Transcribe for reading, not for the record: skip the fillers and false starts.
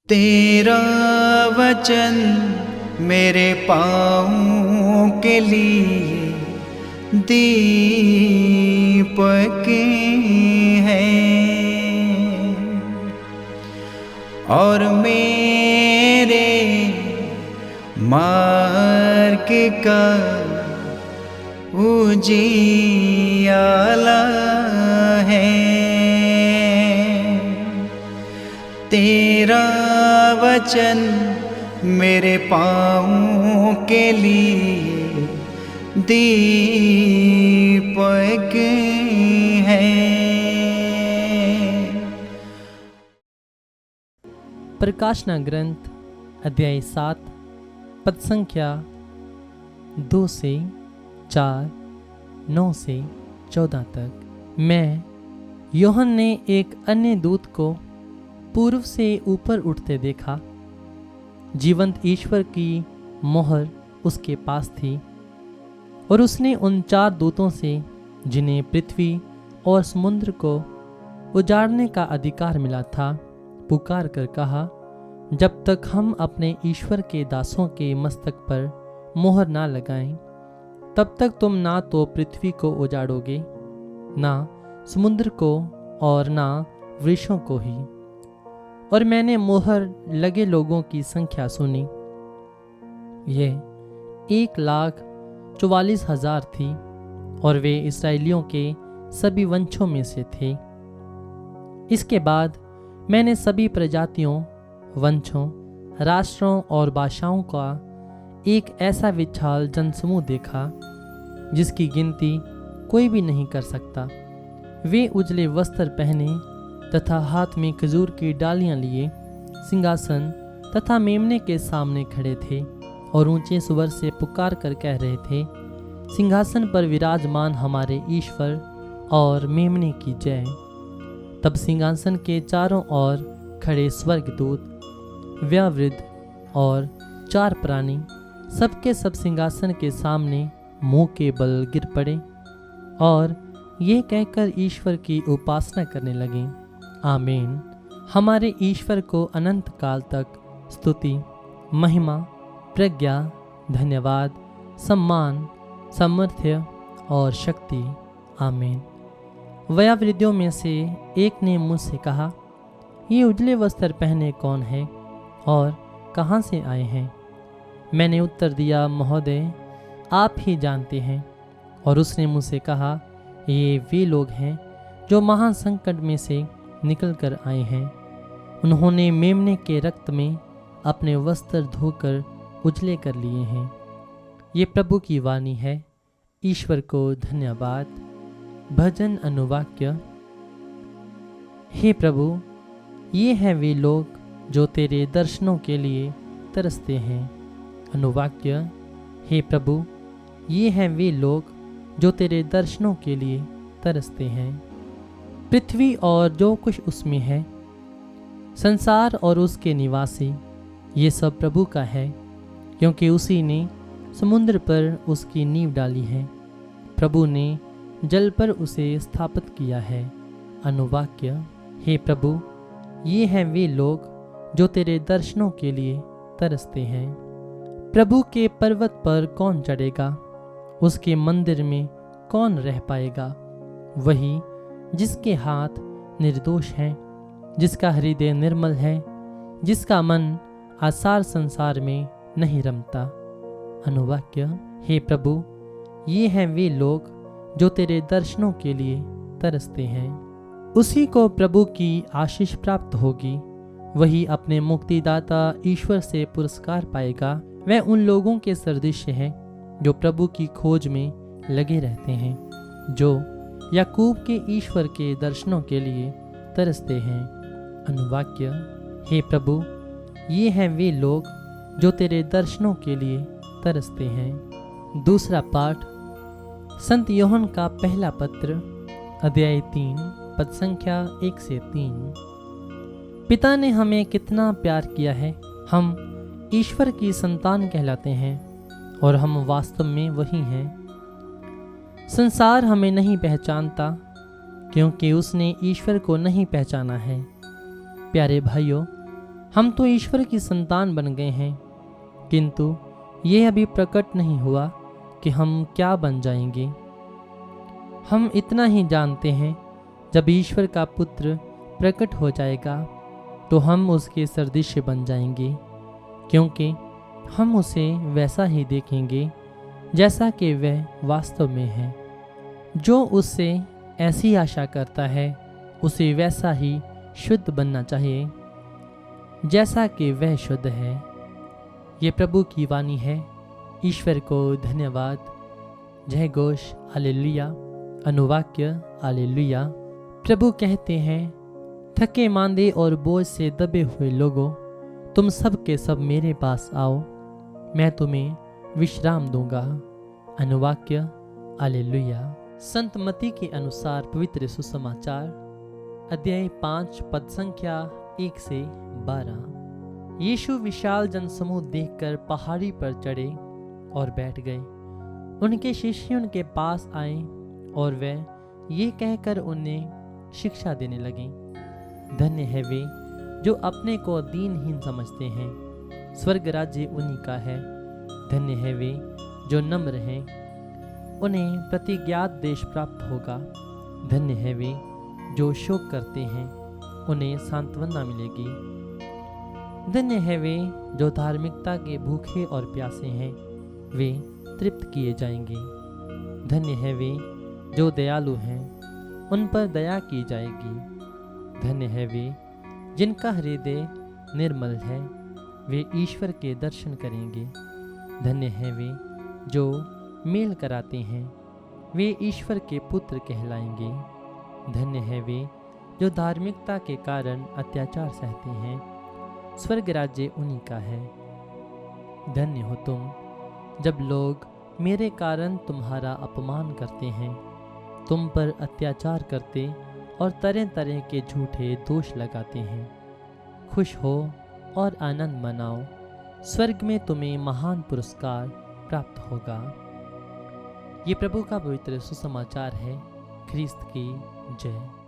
तेरा वचन मेरे पाँवों के लिए दीपक है और मेरे मार्ग का उजियाला है। तेरा वचन मेरे पाँवों के लिए दीपक है। प्रकाशना ग्रंथ अध्याय 7 पद संख्या 2 से 4, 9 से 14 तक। मैं यूहन्ना ने एक अन्य दूत को पूर्व से ऊपर उठते देखा। जीवंत ईश्वर की मोहर उसके पास थी और उसने उन 4 दूतों से, जिन्हें पृथ्वी और समुद्र को उजाड़ने का अधिकार मिला था, पुकार कर कहा, जब तक हम अपने ईश्वर के दासों के मस्तक पर मोहर ना लगाएं, तब तक तुम ना तो पृथ्वी को उजाड़ोगे, ना समुद्र को और ना वृक्षों को ही। और मैंने मोहर लगे लोगों की संख्या सुनी। यह 1,44,000 थी और वे इस्राएलियों के सभी वंशों में से थे। इसके बाद मैंने सभी प्रजातियों, वंशों, राष्ट्रों और भाषाओं का एक ऐसा विशाल जनसमूह देखा जिसकी गिनती कोई भी नहीं कर सकता। वे उजले वस्त्र पहने तथा हाथ में खजूर की डालियां लिए सिंहासन तथा मेमने के सामने खड़े थे और ऊंचे स्वर से पुकार कर कह रहे थे, सिंहासन पर विराजमान हमारे ईश्वर और मेमने की जय। तब सिंहासन के चारों ओर खड़े स्वर्गदूत, व्यावृद्ध और 4 प्राणी सबके सब सिंहासन के सामने मुंह के बल गिर पड़े और ये कहकर ईश्वर की उपासना करने लगे, आमीन। हमारे ईश्वर को अनंत काल तक स्तुति, महिमा, प्रज्ञा, धन्यवाद, सम्मान, सामर्थ्य और शक्ति, आमीन। वयोवृद्धों में से एक ने मुझसे कहा, ये उजले वस्त्र पहने कौन है और कहाँ से आए हैं? मैंने उत्तर दिया, महोदय, आप ही जानते हैं। और उसने मुझसे कहा, ये वे लोग हैं जो महान संकट में से निकल कर आए हैं। उन्होंने मेमने के रक्त में अपने वस्त्र धोकर उजले कर लिए हैं। ये प्रभु की वाणी है। ईश्वर को धन्यवाद। भजन अनुवाक्य। हे प्रभु, ये हैं वे लोग जो तेरे दर्शनों के लिए तरसते हैं। अनुवाक्य। हे प्रभु, ये हैं वे लोग जो तेरे दर्शनों के लिए तरसते हैं। पृथ्वी और जो कुछ उसमें है, संसार और उसके निवासी, ये सब प्रभु का है, क्योंकि उसी ने समुद्र पर उसकी नींव डाली है। प्रभु ने जल पर उसे स्थापित किया है। अनुवाक्य। हे प्रभु, ये हैं वे लोग जो तेरे दर्शनों के लिए तरसते हैं। प्रभु के पर्वत पर कौन चढ़ेगा? उसके मंदिर में कौन रह पाएगा? वही जिसके हाथ निर्दोष हैं, जिसका हृदय निर्मल है, जिसका मन आसार संसार में नहीं रमता। अनुवाक्य। हे प्रभु, ये हैं वे लोग जो तेरे दर्शनों के लिए तरसते हैं। उसी को प्रभु की आशीष प्राप्त होगी। वही अपने मुक्तिदाता ईश्वर से पुरस्कार पाएगा। वह उन लोगों के सदृश है जो प्रभु की खोज में लगे रहते हैं, जो याकूब के ईश्वर के दर्शनों के लिए तरसते हैं। अनुवाक्य। हे प्रभु, ये हैं वे लोग जो तेरे दर्शनों के लिए तरसते हैं। दूसरा पाठ संत यूहन्ना का पहला पत्र अध्याय 3 पद संख्या 1 से 3। पिता ने हमें कितना प्यार किया है, हम ईश्वर की संतान कहलाते हैं और हम वास्तव में वही हैं। संसार हमें नहीं पहचानता क्योंकि उसने ईश्वर को नहीं पहचाना है। प्यारे भाइयों, हम तो ईश्वर की संतान बन गए हैं, किंतु ये अभी प्रकट नहीं हुआ कि हम क्या बन जाएंगे। हम इतना ही जानते हैं, जब ईश्वर का पुत्र प्रकट हो जाएगा तो हम उसके सदृश्य बन जाएंगे, क्योंकि हम उसे वैसा ही देखेंगे जैसा कि वह वास्तव में है। जो उससे ऐसी आशा करता है उसे वैसा ही शुद्ध बनना चाहिए जैसा कि वह शुद्ध है। ये प्रभु की वाणी है। ईश्वर को धन्यवाद। जय घोष हालेलुया। अनुवाक्य हालेलुया। प्रभु कहते हैं, थके मांदे और बोझ से दबे हुए लोगों, तुम सब के सब मेरे पास आओ, मैं तुम्हें विश्राम दूंगा। अनुवाक्य हालेलुया। संत मत्ती के अनुसार पवित्र सुसमाचार अध्याय 5 पद संख्या 1 से 12। यीशु विशाल जनसमूह देखकर पहाड़ी पर चढ़े और बैठ गए। उनके शिष्य उनके पास आए और वे ये कहकर उन्हें शिक्षा देने लगे, धन्य है वे जो अपने को दीनहीन समझते हैं, स्वर्ग राज्य उन्हीं का है। धन्य है वे जो नम्र हैं, उन्हें प्रतिज्ञात देश प्राप्त होगा। धन्य है वे जो शोक करते हैं, उन्हें सांत्वना मिलेगी। धन्य है वे जो धार्मिकता के भूखे और प्यासे हैं, वे तृप्त किए जाएंगे। धन्य है वे जो दयालु हैं, उन पर दया की जाएगी। धन्य है वे जिनका हृदय निर्मल है, वे ईश्वर के दर्शन करेंगे। धन्य है वे जो मेल कराते हैं, वे ईश्वर के पुत्र कहलाएंगे। धन्य है वे जो धार्मिकता के कारण अत्याचार सहते हैं, स्वर्ग राज्य उन्हीं का है। धन्य हो तुम जब लोग मेरे कारण तुम्हारा अपमान करते हैं, तुम पर अत्याचार करते और तरह तरह के झूठे दोष लगाते हैं। खुश हो और आनंद मनाओ, स्वर्ग में तुम्हें महान पुरस्कार प्राप्त होगा। ये प्रभु का पवित्र सुसमाचार है। ख्रीस्त की जय।